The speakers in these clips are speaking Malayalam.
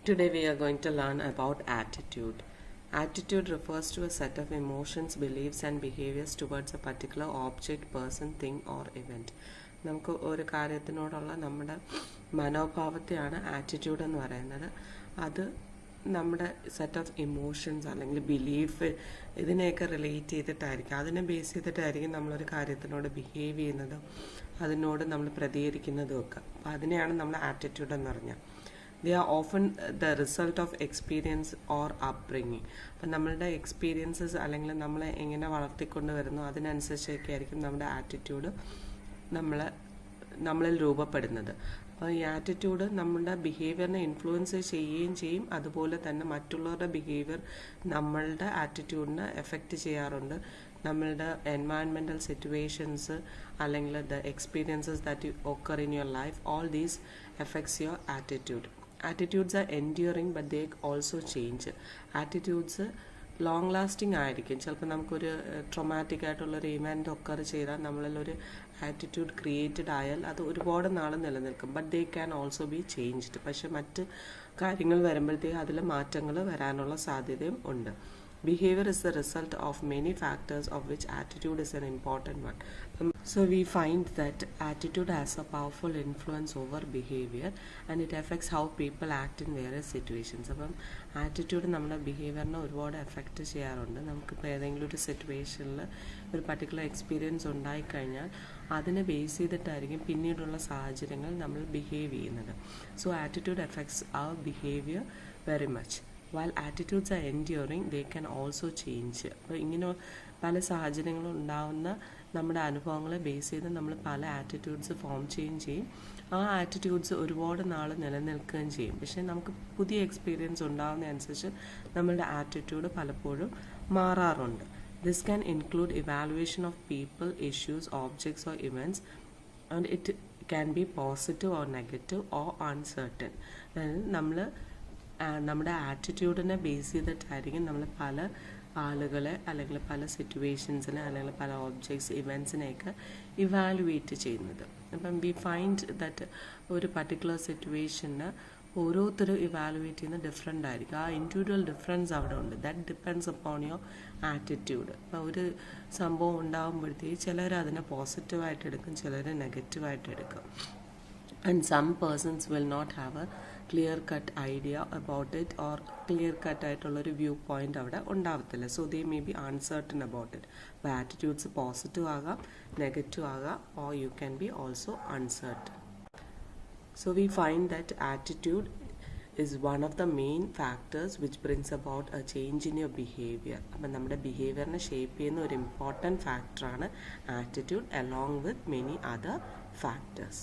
Today we are going to learn about attitude. Attitude refers to a set of emotions, beliefs and behaviors towards a particular object, person, thing or event. നമുക്ക് ഒരു കാര്യത്തിനോടുള്ള നമ്മുടെ മനോഭാവത്തെയാണ് ആറ്റിറ്റ്യൂഡ് എന്ന് പറയുന്നത്. അത് നമ്മുടെ സെറ്റ് ഓഫ് ഇമോഷൻസ് അല്ലെങ്കിൽ ബിലീഫ് ഇതിനെയൊക്കെ റിലേറ്റ് ചെയ്തിട്ടായിരിക്കും, അതിനെ ബേസ് ചെയ്തിട്ടായിരിക്കും നമ്മളൊരു കാര്യത്തിനോട് ബിഹേവ് ചെയ്യുന്നതും അതിനോട് നമ്മൾ പ്രതികരിക്കുന്നതും ഒക്കെ. അപ്പോൾ അതിനെയാണ് നമ്മൾ ആറ്റിറ്റ്യൂഡ് എന്ന് പറഞ്ഞാൽ. They are often the result of experience or upbringing. അപ്പം നമ്മളുടെ എക്സ്പീരിയൻസസ് അല്ലെങ്കിൽ നമ്മളെ എങ്ങനെ വളർത്തിക്കൊണ്ട് വരുന്നു അതിനനുസരിച്ചൊക്കെ ആയിരിക്കും നമ്മുടെ ആറ്റിറ്റ്യൂഡ് നമ്മളിൽ രൂപപ്പെടുന്നത്. അപ്പോൾ ഈ ആറ്റിറ്റ്യൂഡ് നമ്മുടെ ബിഹേവിയറിനെ ഇൻഫ്ലുവൻസ് ചെയ്യുകയും ചെയ്യും, അതുപോലെ തന്നെ മറ്റുള്ളവരുടെ ബിഹേവിയർ നമ്മളുടെ ആറ്റിറ്റ്യൂഡിനെ എഫക്റ്റ് ചെയ്യാറുണ്ട്. നമ്മളുടെ എൻവയൺമെൻറ്റൽ സിറ്റുവേഷൻസ് അല്ലെങ്കിൽ the experiences that occur in your life, all these affects your attitude. Attitudes are enduring but they also change. Attitudes long lasting ആയിരിക്കും. ചിലപ്പോൾ നമുക്കൊരു ട്രോമാറ്റിക് ആയിട്ടുള്ളൊരു ഇവൻറ്റ് ഒക്കർ ചെയ്താൽ നമ്മളിലൊരു ആറ്റിറ്റ്യൂഡ് ക്രിയേറ്റഡ് ആയാൽ അത് ഒരുപാട് നാൾ നിലനിൽക്കും. But they can also be changed. പക്ഷെ മറ്റ് കാര്യങ്ങൾ വരുമ്പോഴത്തേക്ക് അതിൽ മാറ്റങ്ങൾ വരാനുള്ള സാധ്യതയും ഉണ്ട്. Behavior is the result of many factors, of which attitude is an important one. So we find that attitude has a powerful influence over behavior and it affects how people act in various situations. അപ്പം ആറ്റിറ്റ്യൂഡ് നമ്മുടെ ബിഹേവിയറിനെ ഒരുപാട് എഫക്റ്റ് ചെയ്യാറുണ്ട്. നമുക്കിപ്പോൾ ഏതെങ്കിലും ഒരു സിറ്റുവേഷനിൽ ഒരു പർട്ടിക്കുലർ എക്സ്പീരിയൻസ് ഉണ്ടായിക്കഴിഞ്ഞാൽ അതിനെ ബേസ് ചെയ്തിട്ടായിരിക്കും പിന്നീടുള്ള സാഹചര്യങ്ങൾ നമ്മൾ ബിഹേവ് ചെയ്യുന്നത്. So attitude affects our behaviour very much. While attitudes are enduring, they can also change. അപ്പോൾ ഇങ്ങനെ പല സാഹചര്യങ്ങളും ഉണ്ടാകുന്ന നമ്മുടെ അനുഭവങ്ങളെ ബേസ് ചെയ്ത് നമ്മൾ പല ആറ്റിറ്റ്യൂഡ്സ് ഫോം ചെയ്യുകയും ചെയ്യും. ആ ആറ്റിറ്റ്യൂഡ്സ് ഒരുപാട് നാൾ നിലനിൽക്കുകയും ചെയ്യും. പക്ഷേ നമുക്ക് പുതിയ എക്സ്പീരിയൻസ് ഉണ്ടാകുന്നതനുസരിച്ച് നമ്മളുടെ ആറ്റിറ്റ്യൂഡ് പലപ്പോഴും മാറാറുണ്ട്. This can include evaluation of people, issues, objects or events, and it can be positive or negative or uncertain. അതായത് നമ്മുടെ ആറ്റിറ്റ്യൂഡിനെ ബേസ് ചെയ്തിട്ടായിരിക്കും നമ്മൾ പല ആളുകളെ അല്ലെങ്കിൽ പല സിറ്റുവേഷൻസിനെ അല്ലെങ്കിൽ പല ഓബ്ജക്ട്സ് ഇവൻറ്റ്സിനെയൊക്കെ ഇവാലുവേറ്റ് ചെയ്യുന്നത്. അപ്പം വി ഫൈൻഡ് ദറ്റ് ഒരു പർട്ടിക്കുലർ സിറ്റുവേഷന് ഓരോരുത്തരും ഇവാലുവേറ്റ് ചെയ്യുന്ന ഡിഫറെൻ്റ് ആയിരിക്കും. ആ ഇൻഡിവിജ്വൽ ഡിഫറൻസ് അവിടെ ഉണ്ട്. That depends upon your attitude. അപ്പോൾ ഒരു സംഭവം ഉണ്ടാകുമ്പോഴത്തേക്ക് ചിലർ അതിനെ പോസിറ്റീവായിട്ട് എടുക്കും, ചിലർ നെഗറ്റീവായിട്ട് എടുക്കും. And some persons will not have a clear-cut idea about it or clear-cut ആയിട്ടുള്ളൊരു വ്യൂ പോയിൻ്റ് അവിടെ ഉണ്ടാവത്തില്ല. So they may be uncertain about it. അപ്പോൾ ആറ്റിറ്റ്യൂഡ്സ് പോസിറ്റീവ് ആകാം, നെഗറ്റീവ് ആകാം, or you can be also uncertain. So we find that attitude is one of the main factors which brings about a change in your behavior. അപ്പം നമ്മുടെ ബിഹേവിയറിനെ ഷേപ്പ് ചെയ്യുന്ന ഒരു ഇമ്പോർട്ടൻറ്റ് ഫാക്ടറാണ് attitude, along with many other factors.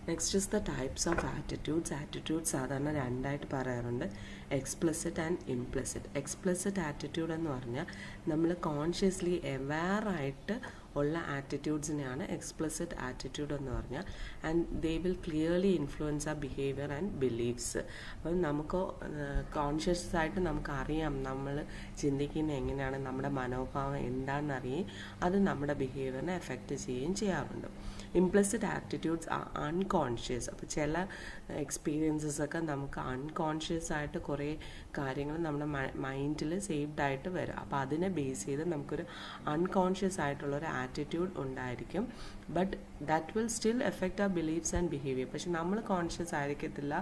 Next is the types of attitudes. Attitudes സാധാരണ രണ്ടായിട്ട് പറയാറുണ്ട്, explicit and implicit. Explicit attitude എന്ന് പറഞ്ഞാൽ നമ്മൾ കോൺഷ്യസ്ലി അവെയറായിട്ട് ഉള്ള ആറ്റിറ്റ്യൂഡ്സിനെയാണ് എക്സ്പ്ലിസിറ്റ് ആറ്റിറ്റ്യൂഡ് എന്ന് പറഞ്ഞാൽ. And they will clearly influence ആ ബിഹേവിയർ ആൻഡ് ബിലീഫ്സ്. അപ്പം നമുക്ക് കോൺഷ്യസ് ആയിട്ട് നമുക്കറിയാം നമ്മൾ ചിന്തിക്കുന്നത് എങ്ങനെയാണ്, നമ്മുടെ മനോഭാവം എന്താണെന്നറിയുകയും അത് നമ്മുടെ ബിഹേവിയറിനെ എഫക്റ്റ് ചെയ്യുകയും ചെയ്യാറുണ്ട്. ഇംപ്ലിസിറ്റ് ആറ്റിറ്റ്യൂഡ്സ് ആ അൺകോൺഷ്യസ്. അപ്പോൾ ചില എക്സ്പീരിയൻസസ് ഒക്കെ നമുക്ക് അൺകോൺഷ്യസ് ആയിട്ട് കുറേ കാര്യങ്ങൾ നമ്മുടെ മൈൻഡിൽ സേവ്ഡ് ആയിട്ട് വരും. അപ്പോൾ അതിനെ ബേസ് ചെയ്ത് നമുക്കൊരു അൺകോൺഷ്യസ് ആയിട്ടുള്ളൊരു ആറ്റിറ്റ്യൂഡ് ഉണ്ടായിരിക്കും. But that will still affect our beliefs and behaviour. പക്ഷെ നമ്മൾ കോൺഷ്യസ് ആയിരിക്കത്തില്ല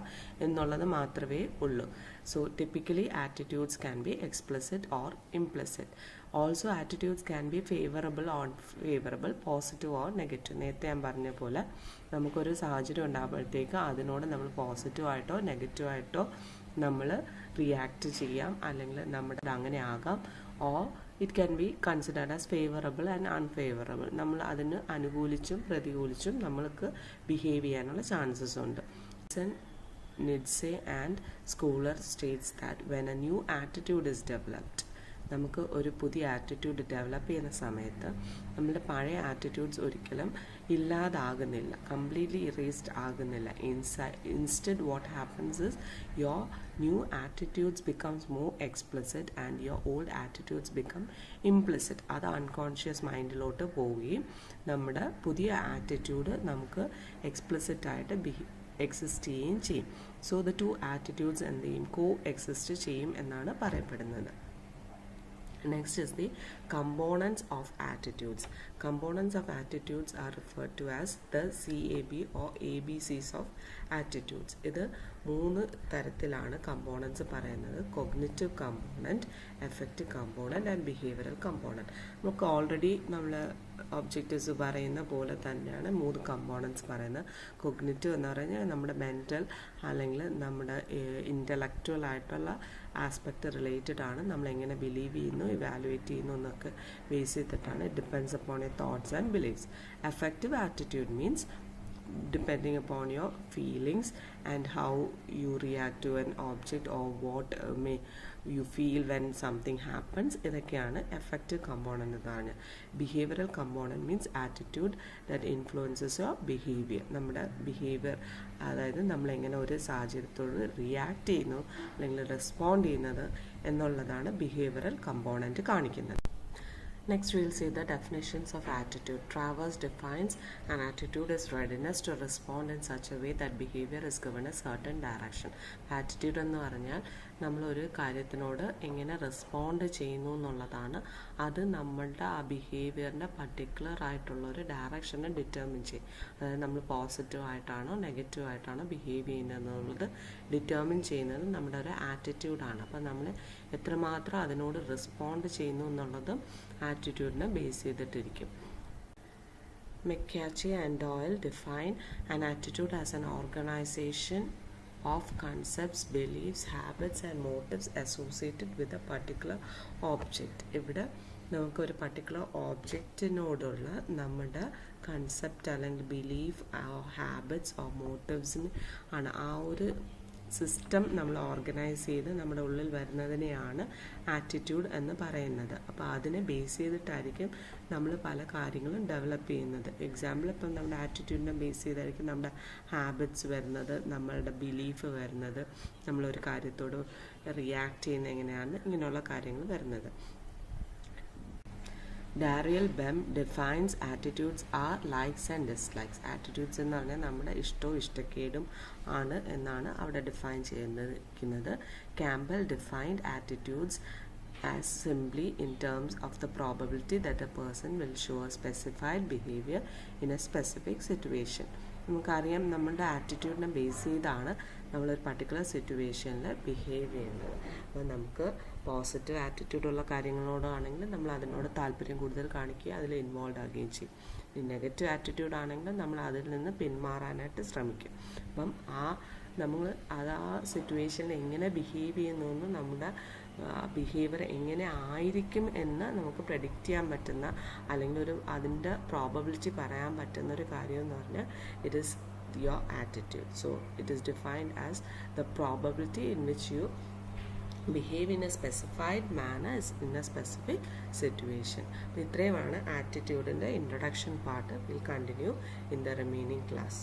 എന്നുള്ളത് മാത്രമേ ഉള്ളൂ. So typically attitudes can be explicit or implicit. Also attitudes can be favourable or favourable, positive or negative. നേരത്തെ ഞാൻ പറഞ്ഞ പോലെ നമുക്കൊരു സാഹചര്യം ഉണ്ടാകുമ്പോഴത്തേക്ക് അതിനോട് നമ്മൾ പോസിറ്റീവായിട്ടോ നെഗറ്റീവായിട്ടോ നമ്മൾ റിയാക്ട് ചെയ്യാം, അല്ലെങ്കിൽ നമ്മുടെ അങ്ങനെ ആകാം. Or it can be considered as favourable and unfavourable. നമ്മൾ അതിന് അനുകൂലിച്ചും പ്രതികൂലിച്ചും നമ്മൾക്ക് ബിഹേവ് ചെയ്യാനുള്ള ചാൻസസ് ഉണ്ട്. Nietzsche and Scholar states that when a new attitude is developed, നമുക്ക് ഒരു പുതിയ ആറ്റിറ്റ്യൂഡ് ഡെവലപ്പ് ചെയ്യുന്ന സമയത്ത് നമ്മുടെ പഴയ ആറ്റിറ്റ്യൂഡ്സ് ഒരിക്കലും ഇല്ലാതാകുന്നില്ല, കംപ്ലീറ്റ്ലി ഇറേസ്ഡ് ആകുന്നില്ല. Instead what happens is your new attitudes becomes more explicit and your old attitudes become implicit. അത് അൺകോൺഷ്യസ് മൈൻഡിലോട്ട് പോവുകയും നമ്മുടെ പുതിയ ആറ്റിറ്റ്യൂഡ് നമുക്ക് എക്സ്പ്ലിസിറ്റ് ആയിട്ട് എക്സിസ്റ്റ് ചെയ്യുകയും ചെയ്യും. സോ ദ ടു ആറ്റിറ്റ്യൂഡ്സ് എന്ത് ചെയ്യും, കോ എക്സിസ്റ്റ് ചെയ്യും എന്നാണ് പറയപ്പെടുന്നത്. Next is the components of attitudes. Components of attitudes are referred to as the CAB or ABCs of attitudes. ഇത് 3 തരത്തിലാണ് കമ്പോണൻസ് പറയുന്നത്. Cognitive component, effective component and behavioural component. നമുക്ക് ഓൾറെഡി നമ്മൾ ഒബ്ജക്റ്റീവ്സ് പറയുന്ന പോലെ തന്നെയാണ് 3 കമ്പോണൻസ് പറയുന്നത്. കോഗ്നിറ്റീവ് എന്ന് പറഞ്ഞാൽ നമ്മുടെ മെൻ്റൽ അല്ലെങ്കിൽ നമ്മുടെ ഇൻ്റലക്ച്വൽ ആയിട്ടുള്ള ആസ്പെക്റ്റ് റിലേറ്റഡ് ആണ്. നമ്മളെങ്ങനെ ബിലീവ് ചെയ്യുന്നു, ഇവാലുവേറ്റ് ചെയ്യുന്നു എന്നൊക്കെ ബേസ് ചെയ്തിട്ടാണ്. It depends upon your thoughts and beliefs. Effective attitude means depending upon your feelings and how you react to an object or what may you feel when something happens. ഇതൊക്കെയാണ് എഫക്റ്റീവ് കമ്പോണൻ്റ് എന്ന് പറഞ്ഞാൽ. Behavioural component means attitude that influences your behaviour. നമ്മുടെ ബിഹേവിയർ, അതായത് നമ്മളെങ്ങനെ ഒരു സാഹചര്യത്തോട് റിയാക്ട് ചെയ്യുന്നു അല്ലെങ്കിൽ റെസ്പോണ്ട് ചെയ്യുന്നത് എന്നുള്ളതാണ് ബിഹേവിയറൽ കമ്പോണൻറ്റ് കാണിക്കുന്നത്. Next we will see the definitions of attitude. Travers defines an attitude as readiness to respond in such a way that behavior is given a certain direction. Attitude എന്ന് പറഞ്ഞാൽ നമ്മളൊരു കാര്യത്തിനോട് എങ്ങനെ റെസ്പോണ്ട് ചെയ്യുന്നു എന്നുള്ളതാണ്. അത് നമ്മളുടെ ആ ബിഹേവിയറിൻ്റെ പർട്ടിക്കുലർ ആയിട്ടുള്ളൊരു ഡയറക്ഷനെ ഡിറ്റർമിൻ ചെയ്യും. അതായത് നമ്മൾ പോസിറ്റീവ് ആയിട്ടാണോ നെഗറ്റീവ് ആയിട്ടാണോ ബിഹേവ് ചെയ്യുന്നത് എന്നുള്ളത് ഡിറ്റർമിൻ ചെയ്യുന്നത് നമ്മുടെ ഒരു ആറ്റിറ്റ്യൂഡാണ്. അപ്പോൾ നമ്മൾ എത്രമാത്രം അതിനോട് റെസ്പോണ്ട് ചെയ്യുന്നു എന്നുള്ളതും ആറ്റിറ്റ്യൂഡിനെ base ചെയ്തിട്ടിരിക്കും. McCarthy and Doyle define an attitude as an organization of concepts, beliefs, habits and motives associated with a particular object. ഇവിടെ നമുക്കൊരു പർട്ടിക്കുലർ ഓബ്ജക്റ്റിനോടുള്ള നമ്മുടെ കൺസെപ്റ്റ് അല്ലെങ്കിൽ ബിലീഫ്, ഹാബിറ്റ്സ് ഓർ മോട്ടീവ്സിന് ആണ് ആ ഒരു സിസ്റ്റം നമ്മൾ ഓർഗനൈസ് ചെയ്ത് നമ്മുടെ ഉള്ളിൽ വരുന്നതിനെയാണ് ആറ്റിറ്റ്യൂഡ് എന്ന് പറയുന്നത്. അപ്പോൾ അതിനെ ബേസ് ചെയ്തിട്ടായിരിക്കും നമ്മൾ പല കാര്യങ്ങളും ഡെവലപ്പ് ചെയ്യുന്നത്. എക്സാമ്പിൾ, ഇപ്പം നമ്മുടെ ആറ്റിറ്റ്യൂഡിനെ ബേസ് ചെയ്തായിരിക്കും നമ്മുടെ ഹാബിറ്റ്സ് വരുന്നത്, നമ്മളുടെ ബിലീഫ് വരുന്നത്, നമ്മളൊരു കാര്യത്തോട് റിയാക്ട് ചെയ്യുന്നത് എങ്ങനെയാണ്, ഇങ്ങനെയുള്ള കാര്യങ്ങൾ വരുന്നത്. Dariel Bem defines attitudes are likes and dislikes. Attitudes എന്ന് പറഞ്ഞാൽ നമ്മുടെ ഇഷ്ടവും ഇഷ്ടക്കേടും ആണ് എന്നാണ് അവിടെ ഡിഫൈൻ ചെയ്യുന്നത്. Campbell defined attitudes as simply in terms of the probability that a person will show a specified behavior in a specific situation. നമുക്കറിയാം നമ്മളുടെ ആറ്റിറ്റ്യൂഡിനെ ബേസ് ചെയ്താണ് നമ്മളൊരു പർട്ടിക്കുലർ സിറ്റുവേഷനിൽ ബിഹേവ് ചെയ്യുന്നത്. അപ്പോൾ നമുക്ക് പോസിറ്റീവ് ആറ്റിറ്റ്യൂഡുള്ള കാര്യങ്ങളോടാണെങ്കിൽ നമ്മൾ അതിനോട് താല്പര്യം കൂടുതൽ കാണിക്കുക, അതിൽ ഇൻവോൾവ് ആകുകയും ചെയ്യും. ഈ നെഗറ്റീവ് ആറ്റിറ്റ്യൂഡ് ആണെങ്കിൽ നമ്മൾ അതിൽ നിന്ന് പിന്മാറാനായിട്ട് ശ്രമിക്കും. അപ്പം നമ്മൾ അത് ആ സിറ്റുവേഷനിൽ എങ്ങനെ ബിഹേവ് ചെയ്യുന്നു, നമ്മുടെ ബിഹേവിയർ എങ്ങനെ ആയിരിക്കും എന്ന് നമുക്ക് പ്രെഡിക്റ്റ് ചെയ്യാൻ പറ്റുന്ന അല്ലെങ്കിൽ അതിൻ്റെ പ്രോബബിലിറ്റി പറയാൻ പറ്റുന്ന ഒരു കാര്യം എന്ന് പറഞ്ഞാൽ it is your attitude. So it is defined as the probability in which you behave in a specified manner in a specific situation. ഇത്രയുമാണ് ആറ്റിറ്റ്യൂഡിൻ്റെ introduction part. Will continue in the remaining class.